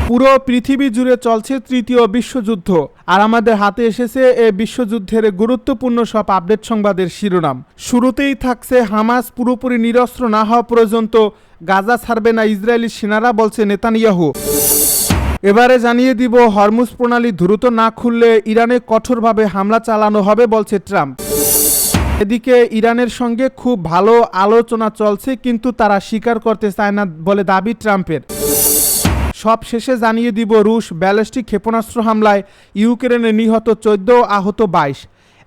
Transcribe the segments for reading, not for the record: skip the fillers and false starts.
পুরো পৃথিবী জুড়ে চলছে তৃতীয় বিশ্বযুদ্ধ, আর আমাদের হাতে এসেছে এই বিশ্বযুদ্ধের গুরুত্বপূর্ণ সব আপডেট সংবাদের শিরোনাম। শুরুতেই থাকছে হামাস পুরোপুরি নিরস্ত্র না হওয়া পর্যন্ত গাজা ছাড়বে না ইসরায়েলি সেনারা, বলছে নেতানিয়াহু। এবারে জানিয়ে দিব হরমুজ প্রণালী দ্রুত না খুললে ইরানে কঠোরভাবে হামলা চালানো হবে, বলছে ট্রাম্প। এদিকে ইরানের সঙ্গে খুব ভালো আলোচনা চলছে, কিন্তু তারা স্বীকার করতে চায় না বলে দাবি ট্রাম্পের। সব শেষে জানিয়ে দিব রুশ ব্যালিস্টিক ক্ষেপণাস্ত্র হামলায় ইউক্রেনে নিহত 14, আহত 22।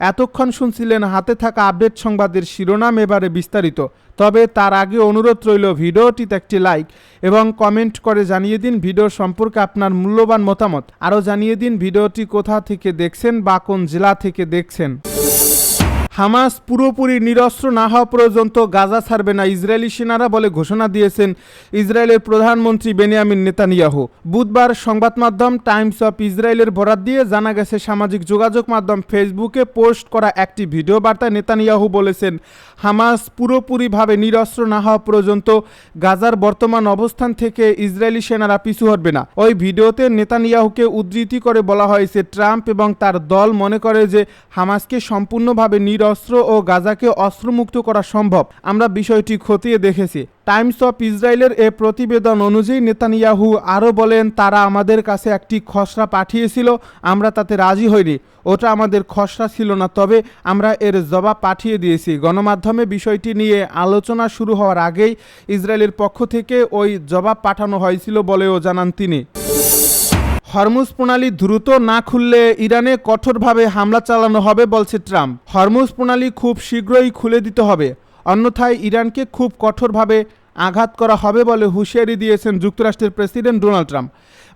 এতক্ষণ শুনছিলেন হাতে থাকা আপডেট সংবাদের শিরোনাম, এবারে বিস্তারিত। তবে তার আগে অনুরোধ রইল ভিডিওটিতে একটি লাইক এবং কমেন্ট করে জানিয়ে দিন ভিডিও সম্পর্কে আপনার মূল্যবান মতামত। আরও জানিয়ে দিন ভিডিওটি কোথা থেকে দেখছেন বা কোন জেলা থেকে দেখছেন। হামাস পুরোপুরি নিরস্ত্র না হওয়া পর্যন্ত গাজা ছাড়বে না ইসরায়েলি সেনারা বলে ঘোষণা দিয়েছেন ইসরায়েলের প্রধানমন্ত্রী বেনিয়ামিন নেতানিয়াহু। বুধবার সংবাদ মাধ্যম টাইমস অফ ইসরায়েলের বরাত দিয়ে জানা গেছে, সামাজিক যোগাযোগ মাধ্যম ফেসবুকে পোস্ট করা একটি ভিডিও বার্তায় নেতানিয়াহু বলেছেন, হামাস পুরোপুরিভাবে নিরস্ত্র না হওয়া পর্যন্ত গাজার বর্তমান অবস্থান থেকে ইসরায়েলি সেনারা পিছু হটবে না। ওই ভিডিওতে নেতানিয়াহুকে উদ্ধৃতি করে বলা হয়েছে, ট্রাম্প এবং তার দল মনে করে যে হামাসকে সম্পূর্ণভাবে অস্ত্র ও গাজাকে অস্ত্রমুক্ত করা সম্ভব। আমরা বিষয়টি খতিয়ে দেখেছি। টাইমস অফ ইসরায়েলের এ প্রতিবেদন অনুযায়ী নেতানিয়াহু আরও বলেন, তারা আমাদের কাছে একটি খসড়া পাঠিয়েছিল, আমরা তাতে রাজি হইনি। ওটা আমাদের খসড়া ছিল না, তবে আমরা এর জবাব পাঠিয়ে দিয়েছি। গণমাধ্যমে বিষয়টি নিয়ে আলোচনা শুরু হওয়ার আগেই ইসরায়েলের পক্ষ থেকে ওই জবাব পাঠানো হয়েছিল বলেও জানান তিনি। হরমুজ প্রণালী দ্রুত না খুললে ইরানে কঠোরভাবে হামলা চালানো হবে, বলছে ট্রাম্প। হরমুজ প্রণালী খুব শীঘ্রই খুলে দিতে হবে, অন্যথায় ইরানকে খুব কঠোরভাবে আঘাত করা হবে বলে হুঁশিয়ারি দিয়েছেন যুক্তরাষ্ট্রের প্রেসিডেন্ট ডোনাল্ড ট্রাম্প।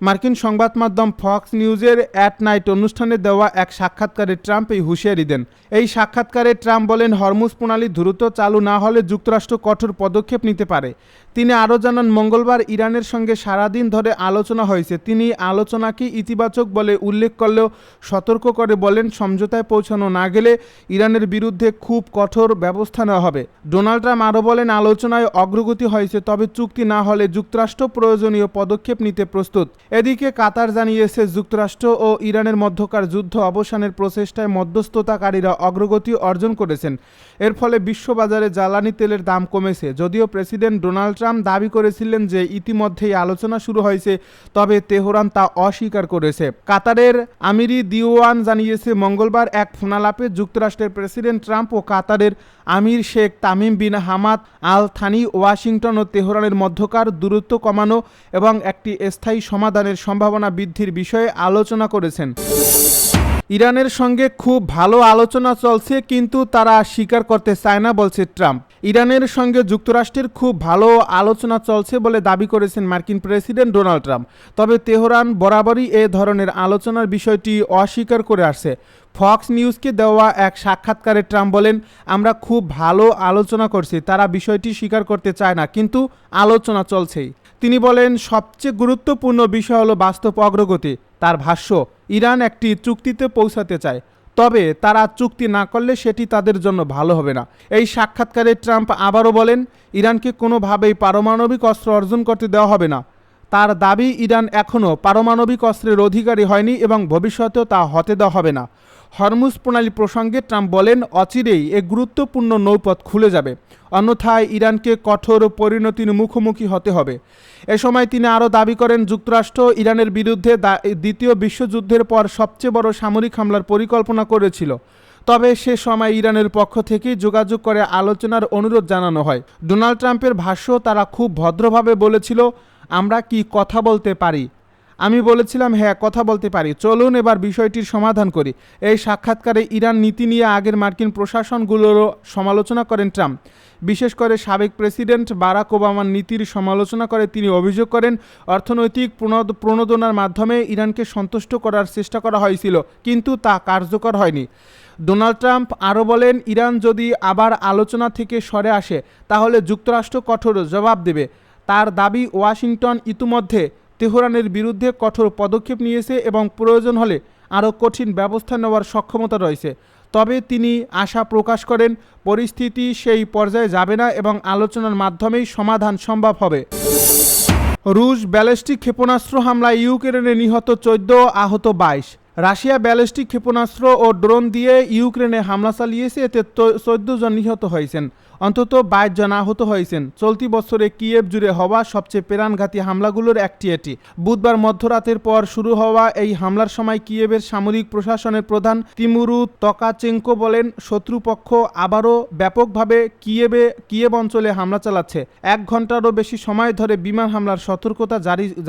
মার্কিন সংবাদ মাধ্যম ফক্স নিউজের অ্যাট নাইট অনুষ্ঠানে দেওয়া এক সাক্ষাৎকারে ট্রাম্প এই হুঁশিয়ারি দেন। এই সাক্ষাৎকারে ট্রাম্প বলেন, হরমুজ প্রণালী দ্রুত চালু না হলে যুক্তরাষ্ট্র কঠোর পদক্ষেপ নিতে পারে। তিনি আরও জানান, মঙ্গলবার ইরানের সঙ্গে সারাদিন ধরে আলোচনা হয়েছে। তিনি আলোচনাকে ইতিবাচক বলে উল্লেখ করলেও সতর্ক করে বলেন, সমঝোতায় পৌঁছানো না গেলে ইরানের বিরুদ্ধে খুব কঠোর ব্যবস্থা নেওয়া হবে। ডোনাল্ড ট্রাম্প আরও বলেন, আলোচনায় অগ্রগতি হয়েছে, তবে চুক্তি না হলে যুক্তরাষ্ট্র প্রয়োজনীয় পদক্ষেপ নিতে প্রস্তুত। এদিকে কাতার জানিয়েছে, যুক্তরাষ্ট্র ও ইরানের মধ্যকার যুদ্ধ অবসানের প্রচেষ্টায় মধ্যস্থতাকারীরা অগ্রগতি অর্জন করেছেন। এর ফলে বিশ্ববাজারে জ্বালানি তেলের দাম কমেছে। যদিও প্রেসিডেন্ট ডোনাল্ড ট্রাম্প দাবি করেছিলেন যে ইতিমধ্যেই আলোচনা শুরু হয়েছে, তবে তেহরান তা অস্বীকার করেছে। কাতারের আমিরি দিওয়ান জানিয়েছে, মঙ্গলবার এক ফোনালাপে যুক্তরাষ্ট্রের প্রেসিডেন্ট ট্রাম্প ও কাতারের আমির Sheikh Tamim bin Hamad Al Thani Washington ও তেহরানের মধ্যকার দূরত্ব কমানো এবং একটি স্থায়ী সমাধানের সম্ভাবনা বৃদ্ধির বিষয়ে আলোচনা করেছেন। ইরানের সঙ্গে খুব ভালো আলোচনা চলছে, কিন্তু তারা স্বীকার করতে চায় না, বলছে ট্রাম্প। ইরানের সঙ্গে যুক্তরাষ্ট্রের খুব ভালো আলোচনা চলছে বলে দাবি করেছেন মার্কিন প্রেসিডেন্ট ডোনাল্ড ট্রাম্প। তবে তেহরান বরাবরই এ ধরনের আলোচনার বিষয়টি অস্বীকার করে আসছে। ফক্স নিউজকে দেওয়া এক সাক্ষাৎকারে ট্রাম্প বলেন, আমরা খুব ভালো আলোচনা করছি, তারা বিষয়টি স্বীকার করতে চায় না, কিন্তু আলোচনা চলছেই। তিনি বলেন, সবচেয়ে গুরুত্বপূর্ণ বিষয় হলো বাস্তব অগ্রগতি। তার ভাষ্য, ইরান একটি চুক্তিতে পৌঁছাতে চায়, তবে তারা চুক্তি না করলে সেটি তাদের জন্য ভালো হবে না। এই সাক্ষাৎকারে ট্রাম্প আবারও বলেন, ইরানকে কোনোভাবেই পারমাণবিক অস্ত্র অর্জন করতে দেওয়া হবে না। তার দাবি, ইরান এখনও পারমাণবিক অস্ত্রের অধিকারী হয়নি এবং ভবিষ্যতেও তা হতে দেওয়া হবে না। হরমুজ প্রণালী প্রসঙ্গে ট্রাম্প বলেন, অচিরেই এ গুরুত্বপূর্ণ নৌপথ খুলে যাবে, অন্যথায় ইরানকে কঠোর পরিণতির মুখোমুখি হতে হবে। এ সময় তিনি আরও দাবি করেন, যুক্তরাষ্ট্র ইরানের বিরুদ্ধে দ্বিতীয় বিশ্বযুদ্ধের পর সবচেয়ে বড় সামরিক হামলার পরিকল্পনা করেছিল। তবে সে সময় ইরানের পক্ষ থেকেই যোগাযোগ করে আলোচনার অনুরোধ জানানো হয়। ডোনাল্ড ট্রাম্পের ভাষ্য, তারা খুব ভদ্রভাবে বলেছিল, আমরা কি কথা বলতে পারি? আমি বলেছিলাম, হ্যাঁ, কথা বলতে পারি, চলুন এবার বিষয়টির সমাধান করি। এই সাক্ষাৎকারে ইরান নীতি নিয়ে আগের মার্কিন প্রশাসনগুলোরও সমালোচনা করেন ট্রাম্প। বিশেষ করে সাবেক প্রেসিডেন্ট বারাক ওবামার নীতির সমালোচনা করে তিনি অভিযোগ করেন, অর্থনৈতিক প্রণোদনার মাধ্যমে ইরানকে সন্তুষ্ট করার চেষ্টা করা হয়েছিল, কিন্তু তা কার্যকর হয়নি। ডোনাল্ড ট্রাম্প আরও বলেন, ইরান যদি আবার আলোচনা থেকে সরে আসে তাহলে যুক্তরাষ্ট্র কঠোর জবাব দেবে। তার দাবি, ওয়াশিংটন ইতিমধ্যে তেহরানের বিরুদ্ধে কঠোর পদক্ষেপ নিয়েছে এবং প্রয়োজন হলে আরও কঠিন ব্যবস্থা নেওয়ার সক্ষমতা রয়েছে। তবে তিনি আশা প্রকাশ করেন, পরিস্থিতি সেই পর্যায়ে যাবে না এবং আলোচনার মাধ্যমেই সমাধান সম্ভব হবে। রুশ ব্যালিস্টিক ক্ষেপণাস্ত্র হামলায় ইউক্রেনে নিহত 14, আহত 22। রাশিয়া ব্যালিস্টিক ক্ষেপণাস্ত্র ও ড্রোন দিয়ে ইউক্রেনে হামলা চালিয়েছে, এতে 14 জন নিহত হয়েছেন, অন্তত 22 জন আহত হয়েছেন। চলতি বছরে কিয়েভ জুড়ে হওয়া সবচেয়ে প্রাণঘাতী হামলাগুলোর একটি এটি। বুধবার মধ্যরাতের পর শুরু হওয়া এই হামলার সময় কিয়েভের সামরিক প্রশাসনের প্রধান তিমুরু তকাচেঙ্কো বলেন, শত্রুপক্ষ আবারও ব্যাপকভাবে কিয়েভ অঞ্চলে হামলা চালাচ্ছে। 1 ঘন্টারও বেশি সময় ধরে বিমান হামলার সতর্কতা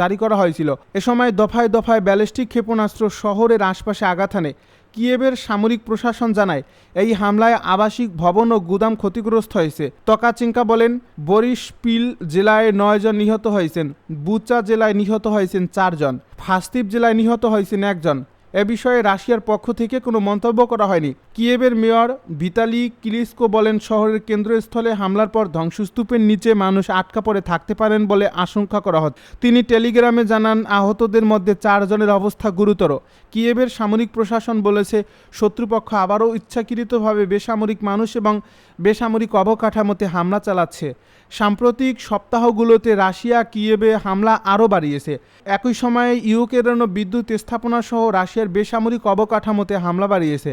জারি করা হয়েছিল। এ সময় দফায় দফায় ব্যালিস্টিক ক্ষেপণাস্ত্র শহরের আশপাশে আঘাত হানে। কিয়েভের সামরিক প্রশাসন জানায়, এই হামলায় আবাসিক ভবন ও গুদাম ক্ষতিগ্রস্ত হয়েছে। তকাচিঙ্কা বলেন, বরিশপিল জেলায় 9 জন নিহত হয়েছেন, বুচা জেলায় নিহত হয়েছেন 4 জন, ফাস্তিভ জেলায় নিহত হয়েছেন 1 জন। এ বিষয়ে রাশিয়ার পক্ষ থেকে কোনো মন্তব্য করা হয়নি। কিয়েভের মেয়র ভিতালি ক্লিচকো বলেন, শহরের কেন্দ্রস্থলে হামলার পর ধ্বংসস্তূপের নিচে মানুষ আটকা পড়ে থাকতে পারেন বলে আশঙ্কা করা হচ্ছে। তিনি টেলিগ্রামে জানান, আহতদের মধ্যে 4 জনের অবস্থা গুরুতর। কিয়েভের সামরিক প্রশাসন বলেছে, শত্রুপক্ষ আবারও ইচ্ছাকৃতভাবে বেসামরিক মানুষ এবং বেসামরিক অবকাঠামোতে হামলা চালাচ্ছে। সাম্প্রতিক সপ্তাহগুলোতে রাশিয়া কিয়েভে হামলা আরও বাড়িয়েছে। একই সময়ে ইউক্রেনও বিদ্যুৎ স্থাপনা সহ রাশিয়ার বেসামরিক অবকাঠামোতে হামলা বাড়িয়েছে।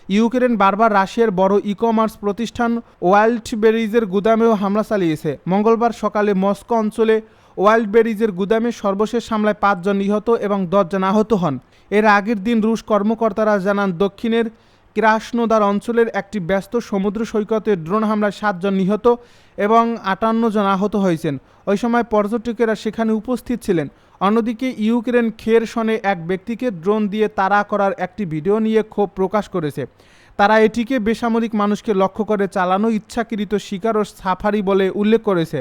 ইউক্রেন বারবার রাশিয়ার বড় ই-কমার্স প্রতিষ্ঠান ওয়াইল্ডবেরিজের গুদামেও হামলা চালিয়েছে। মঙ্গলবার সকালে মস্কো অঞ্চলে ওয়াইল্ডবেরিজের গুদামে সর্বশেষ হামলায় 5 জন নিহত এবং 10 জন আহত হন। এর আগের দিন রুশ কর্মকর্তারা জানান, দক্ষিণের ক্রাসনোদার অঞ্চলের একটি ব্যস্ত সমুদ্র সৈকতে ড্রোন হামলায় 7 জন নিহত এবং 58 জন আহত হয়েছেন। ওই সময় পর্যটকেরা সেখানে উপস্থিত ছিলেন। অন্যদিকে ইউক্রেন খেরসনে এক ব্যক্তিকে ড্রোন দিয়ে তাড়া করার একটি ভিডিও নিয়ে ক্ষোভ প্রকাশ করেছে। তারা এটিকে বেসামরিক মানুষকে লক্ষ্য করে চালানো ইচ্ছাকৃত শিকার ও সাফারি বলে উল্লেখ করেছে।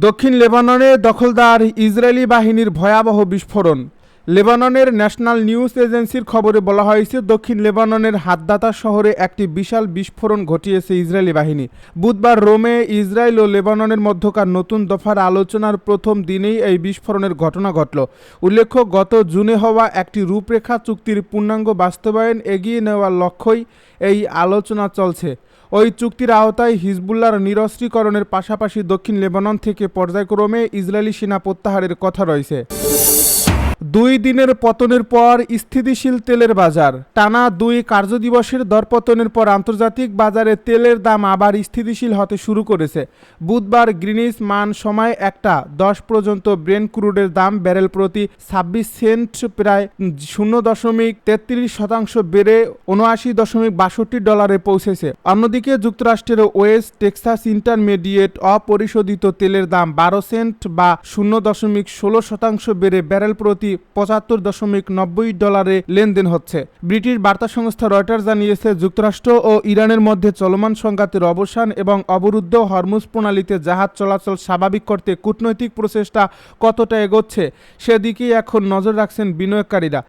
দক্ষিণ লেবাননে দখলদার ইসরায়েলি বাহিনীর ভয়াবহ বিস্ফোরণ। লেবাননের ন্যাশনাল নিউজ এজেন্সির খবরে বলা হয়েছে, দক্ষিণ লেবাননের হাদ্দাতা শহরে একটি বিশাল বিস্ফোরণ ঘটিয়েছে ইসরায়েলি বাহিনী। বুধবার রোমে ইসরায়েল ও লেবাননের মধ্যকার নতুন দফার আলোচনার প্রথম দিনেই এই বিস্ফোরণের ঘটনা ঘটল। উল্লেখ্য, গত জুনে হওয়া একটি রূপরেখা চুক্তির পূর্ণাঙ্গ বাস্তবায়ন এগিয়ে নেওয়ার লক্ষ্যই এই আলোচনা চলছে। ওই চুক্তির আওতায় হিজবুল্লাহর নিরস্ত্রীকরণের পাশাপাশি দক্ষিণ লেবানন থেকে পর্যায়ক্রমে ইসরায়েলি সেনা প্রত্যাহারের কথা রয়েছে। 2 দিনের পতনের পর স্থিতিশীল তেলের বাজার। টানা 2 কার্যদিবসের দরপতনের পর আন্তর্জাতিক বাজারে তেলের দাম আবার স্থিতিশীল হতে শুরু করেছে। বুধবার গ্রিনিচ মান সময় 1:10 পর্যন্ত ব্রেন্ট ক্রুডের দাম ব্যারেল প্রতি 26 সেন্ট প্রায় 0.33% বেড়ে $79.62 পৌঁছেছে। অন্যদিকে যুক্তরাষ্ট্রের ওয়েস্ট টেক্সাস ইন্টারমিডিয়েট অপরিশোধিত তেলের দাম 12 সেন্ট বা 0.16% বেড়ে ব্যারেল প্রতি $75.90 লেনদেন হচ্ছে। ব্রিটিশ বার্তা সংস্থা রয়টার্স জানিয়েছে, যুক্তরাষ্ট্র ও ইরানের মধ্যে চলমান সংঘাতের অবসান এবং অবরুদ্ধ হরমুজ প্রণালীতে জাহাজ চলাচল স্বাভাবিক করতে কূটনৈতিক প্রচেষ্টা কতটা এগোচ্ছে সেদিকেই এখন নজর রাখছেন বিনিয়োগকারীরা।